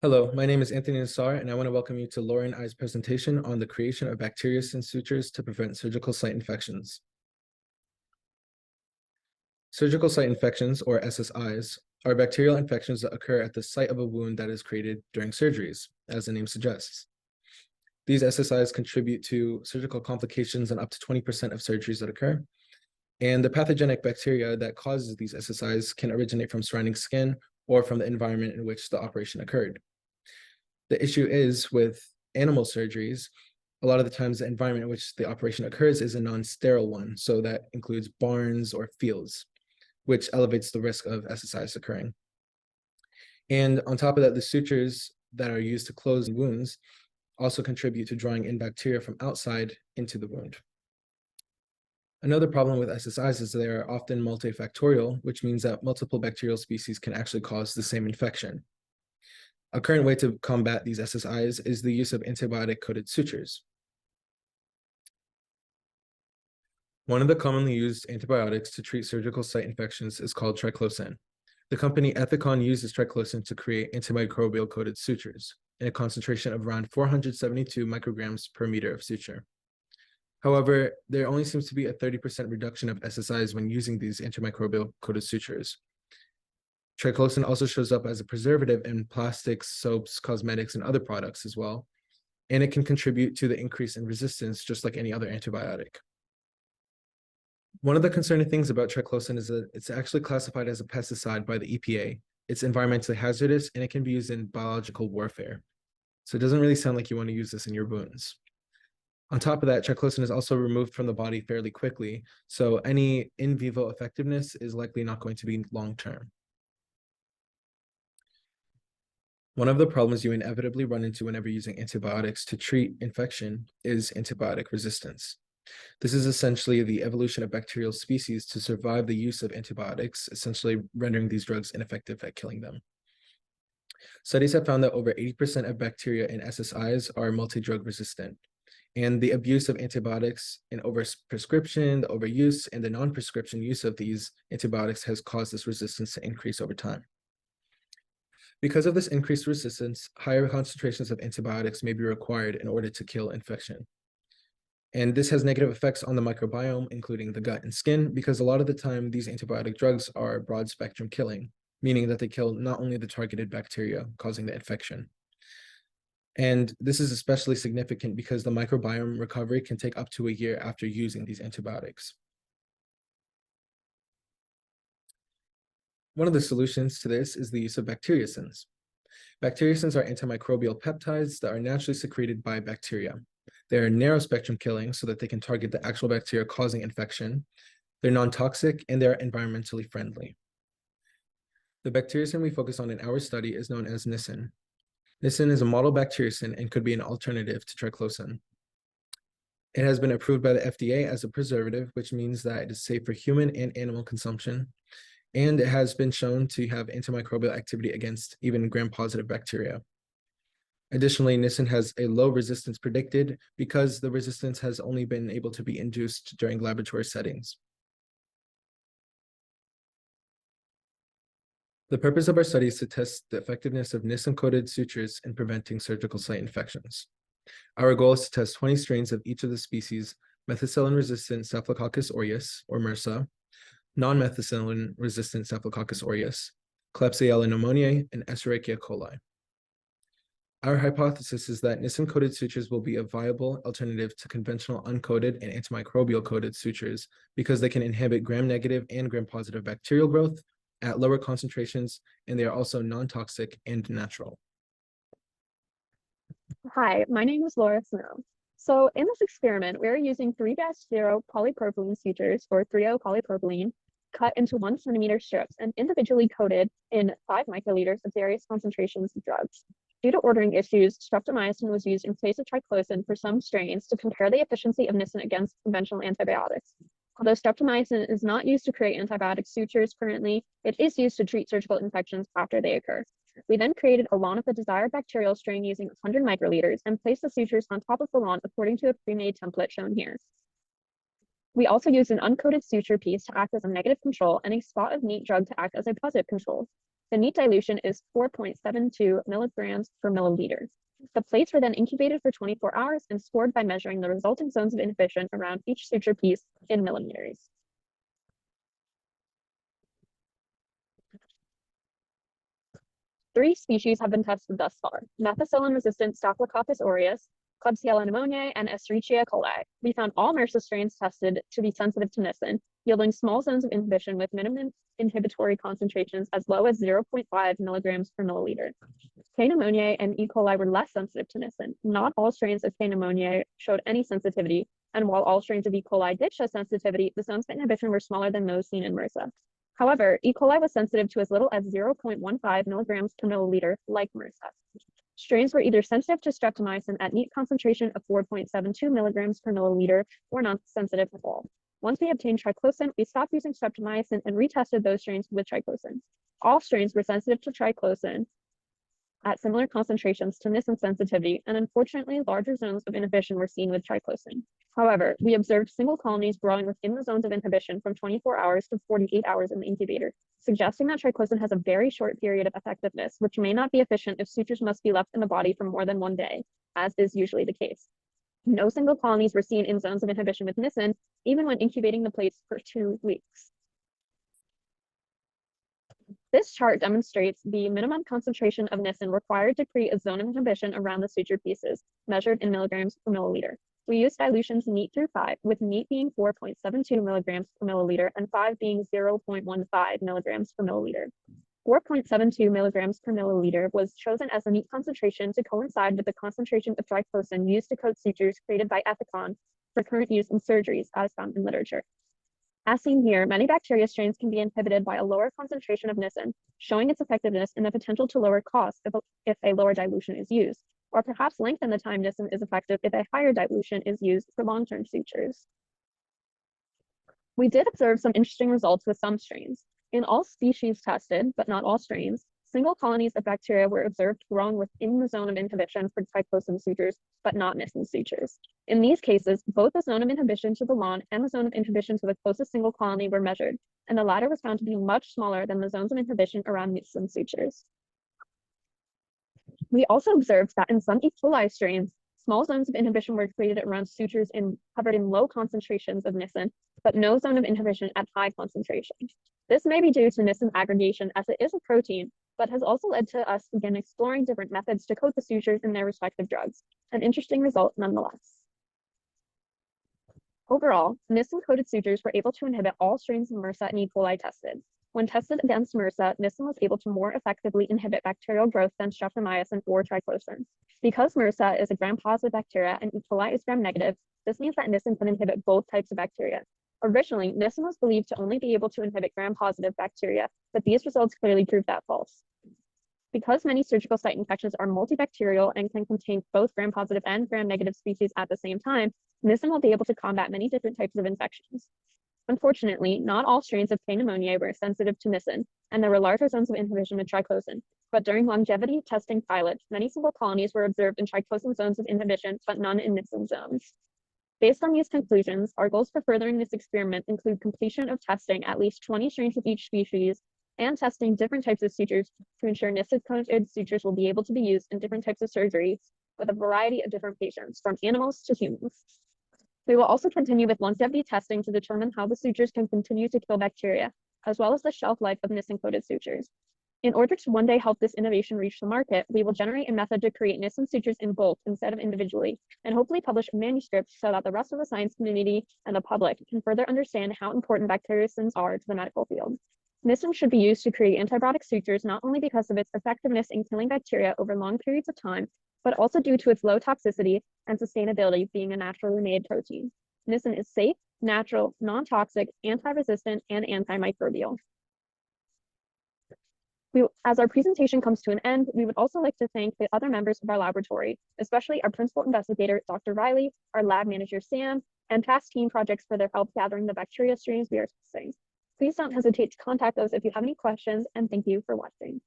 Hello, my name is Anthony Nassar, and I want to welcome you to Lauren I's presentation on the creation of Bacteriocin sutures to prevent surgical site infections. Surgical site infections, or SSIs, are bacterial infections that occur at the site of a wound that is created during surgeries, as the name suggests. These SSIs contribute to surgical complications in up to 20% of surgeries that occur, and the pathogenic bacteria that causes these SSIs can originate from surrounding skin or from the environment in which the operation occurred. The issue is with animal surgeries, a lot of the times the environment in which the operation occurs is a non-sterile one. So that includes barns or fields, which elevates the risk of SSIs occurring. And on top of that, the sutures that are used to close wounds also contribute to drawing in bacteria from outside into the wound. Another problem with SSIs is they are often multifactorial, which means that multiple bacterial species can actually cause the same infection. A current way to combat these SSIs is the use of antibiotic-coated sutures. One of the commonly used antibiotics to treat surgical site infections is called triclosan. The company Ethicon uses triclosan to create antimicrobial-coated sutures in a concentration of around 472 micrograms per meter of suture. However, there only seems to be a 30% reduction of SSIs when using these antimicrobial-coated sutures. Triclosan also shows up as a preservative in plastics, soaps, cosmetics, and other products as well, and it can contribute to the increase in resistance just like any other antibiotic. One of the concerning things about triclosan is that it's actually classified as a pesticide by the EPA. It's environmentally hazardous and it can be used in biological warfare. So it doesn't really sound like you want to use this in your wounds. On top of that, triclosan is also removed from the body fairly quickly, so any in vivo effectiveness is likely not going to be long-term. One of the problems you inevitably run into whenever using antibiotics to treat infection is antibiotic resistance. This is essentially the evolution of bacterial species to survive the use of antibiotics, essentially rendering these drugs ineffective at killing them. Studies have found that over 80% of bacteria in SSIs are multi-drug resistant, and the abuse of antibiotics in overprescription, the overuse, and the non-prescription use of these antibiotics has caused this resistance to increase over time. Because of this increased resistance, higher concentrations of antibiotics may be required in order to kill infection. And this has negative effects on the microbiome, including the gut and skin, because a lot of the time these antibiotic drugs are broad spectrum killing, meaning that they kill not only the targeted bacteria causing the infection. And this is especially significant because the microbiome recovery can take up to a year after using these antibiotics. One of the solutions to this is the use of bacteriocins. Bacteriocins are antimicrobial peptides that are naturally secreted by bacteria. They're narrow spectrum killing so that they can target the actual bacteria causing infection. They're non-toxic and they're environmentally friendly. The bacteriocin we focus on in our study is known as nisin. Nisin is a model bacteriocin and could be an alternative to triclosan. It has been approved by the FDA as a preservative, which means that it is safe for human and animal consumption. And it has been shown to have antimicrobial activity against even gram-positive bacteria. Additionally, nisin has a low resistance predicted because the resistance has only been able to be induced during laboratory settings. The purpose of our study is to test the effectiveness of nisin-coated sutures in preventing surgical site infections. Our goal is to test 20 strains of each of the species: methicillin-resistant Staphylococcus aureus, or MRSA, non-methicillin-resistant Staphylococcus aureus, Klebsiella pneumoniae, and Escherichia coli. Our hypothesis is that nisin-coated sutures will be a viable alternative to conventional uncoated and antimicrobial-coated sutures because they can inhibit gram-negative and gram-positive bacterial growth at lower concentrations, and they are also non-toxic and natural. Hi, my name is Laura Snow. So in this experiment, we're using 3-0 polypropylene sutures, or 3-0-polypropylene, cut into 1 centimeter strips and individually coated in 5 microliters of various concentrations of drugs. Due to ordering issues, streptomycin was used in place of triclosan for some strains to compare the efficiency of nisin against conventional antibiotics. Although streptomycin is not used to create antibiotic sutures currently, it is used to treat surgical infections after they occur. We then created a lawn of the desired bacterial strain using 100 microliters and placed the sutures on top of the lawn according to a pre-made template shown here. We also used an uncoated suture piece to act as a negative control and a spot of neat drug to act as a positive control. The neat dilution is 4.72 milligrams per milliliter. The plates were then incubated for 24 hours and scored by measuring the resulting zones of inhibition around each suture piece in millimeters. Three species have been tested thus far: methicillin-resistant Staphylococcus aureus, Klebsiella pneumoniae, and Escherichia coli. We found all MRSA strains tested to be sensitive to nisin, yielding small zones of inhibition with minimum inhibitory concentrations as low as 0.5 milligrams per milliliter. K. pneumoniae and E. coli were less sensitive to nisin. Not all strains of K. pneumoniae showed any sensitivity, and while all strains of E. coli did show sensitivity, the zones of inhibition were smaller than those seen in MRSA. However, E. coli was sensitive to as little as 0.15 milligrams per milliliter, like MRSA. Strains were either sensitive to streptomycin at neat concentration of 4.72 milligrams per milliliter or not sensitive at all. Once we obtained triclosan, we stopped using streptomycin and retested those strains with triclosan. All strains were sensitive to triclosan at similar concentrations to nisin sensitivity, and unfortunately, larger zones of inhibition were seen with triclosan. However, we observed single colonies growing within the zones of inhibition from 24 hours to 48 hours in the incubator, suggesting that triclosan has a very short period of effectiveness, which may not be efficient if sutures must be left in the body for more than one day, as is usually the case. No single colonies were seen in zones of inhibition with nisin, even when incubating the plates for 2 weeks. This chart demonstrates the minimum concentration of nisin required to create a zone of inhibition around the suture pieces, measured in milligrams per milliliter. We used dilutions neat through 5, with neat being 4.72 milligrams per milliliter and 5 being 0.15 milligrams per milliliter. 4.72 milligrams per milliliter was chosen as a neat concentration to coincide with the concentration of triclosan used to coat sutures created by Ethicon for current use in surgeries, as found in literature. As seen here, many bacteria strains can be inhibited by a lower concentration of nisin, showing its effectiveness and the potential to lower costs if a lower dilution is used, or perhaps lengthen the time nisin is effective if a higher dilution is used for long-term sutures. We did observe some interesting results with some strains. In all species tested, but not all strains, single colonies of bacteria were observed growing within the zone of inhibition for triclosan sutures, but not nisin sutures. In these cases, both the zone of inhibition to the lawn and the zone of inhibition to the closest single colony were measured, and the latter was found to be much smaller than the zones of inhibition around nisin sutures. We also observed that in some E. coli strains, small zones of inhibition were created around sutures covered in low concentrations of nisin, but no zone of inhibition at high concentrations. This may be due to nisin aggregation, as it is a protein, but has also led to us begin exploring different methods to coat the sutures in their respective drugs. An interesting result nonetheless. Overall, nisin-coated sutures were able to inhibit all strains of MRSA and E. coli tested. When tested against MRSA, nisin was able to more effectively inhibit bacterial growth than streptomycin or triclosan. Because MRSA is a gram-positive bacteria and E. coli is gram-negative, this means that nisin can inhibit both types of bacteria. Originally, nisin was believed to only be able to inhibit gram-positive bacteria, but these results clearly prove that false. Because many surgical site infections are multibacterial and can contain both gram-positive and gram-negative species at the same time, nisin will be able to combat many different types of infections. Unfortunately, not all strains of K. pneumoniae were sensitive to nisin, and there were larger zones of inhibition with triclosan. But during longevity testing pilots, many single colonies were observed in triclosan zones of inhibition, but none in nisin zones. Based on these conclusions, our goals for furthering this experiment include completion of testing at least 20 strains of each species and testing different types of sutures to ensure nisin-coated sutures will be able to be used in different types of surgeries with a variety of different patients, from animals to humans. We will also continue with longevity testing to determine how the sutures can continue to kill bacteria, as well as the shelf life of nisin-coated sutures. In order to one day help this innovation reach the market, we will generate a method to create nisin sutures in bulk instead of individually, and hopefully publish a manuscript so that the rest of the science community and the public can further understand how important bacteriocins are to the medical field. Nisin should be used to create antibiotic sutures not only because of its effectiveness in killing bacteria over long periods of time, but also due to its low toxicity and sustainability being a naturally made protein. Nisin is safe, natural, non-toxic, anti-resistant, and antimicrobial. As our presentation comes to an end, we would also like to thank the other members of our laboratory, especially our principal investigator, Dr. Riley, our lab manager, Sam, and past team projects for their help gathering the bacteria strains we are testing. Please don't hesitate to contact us if you have any questions, and thank you for watching.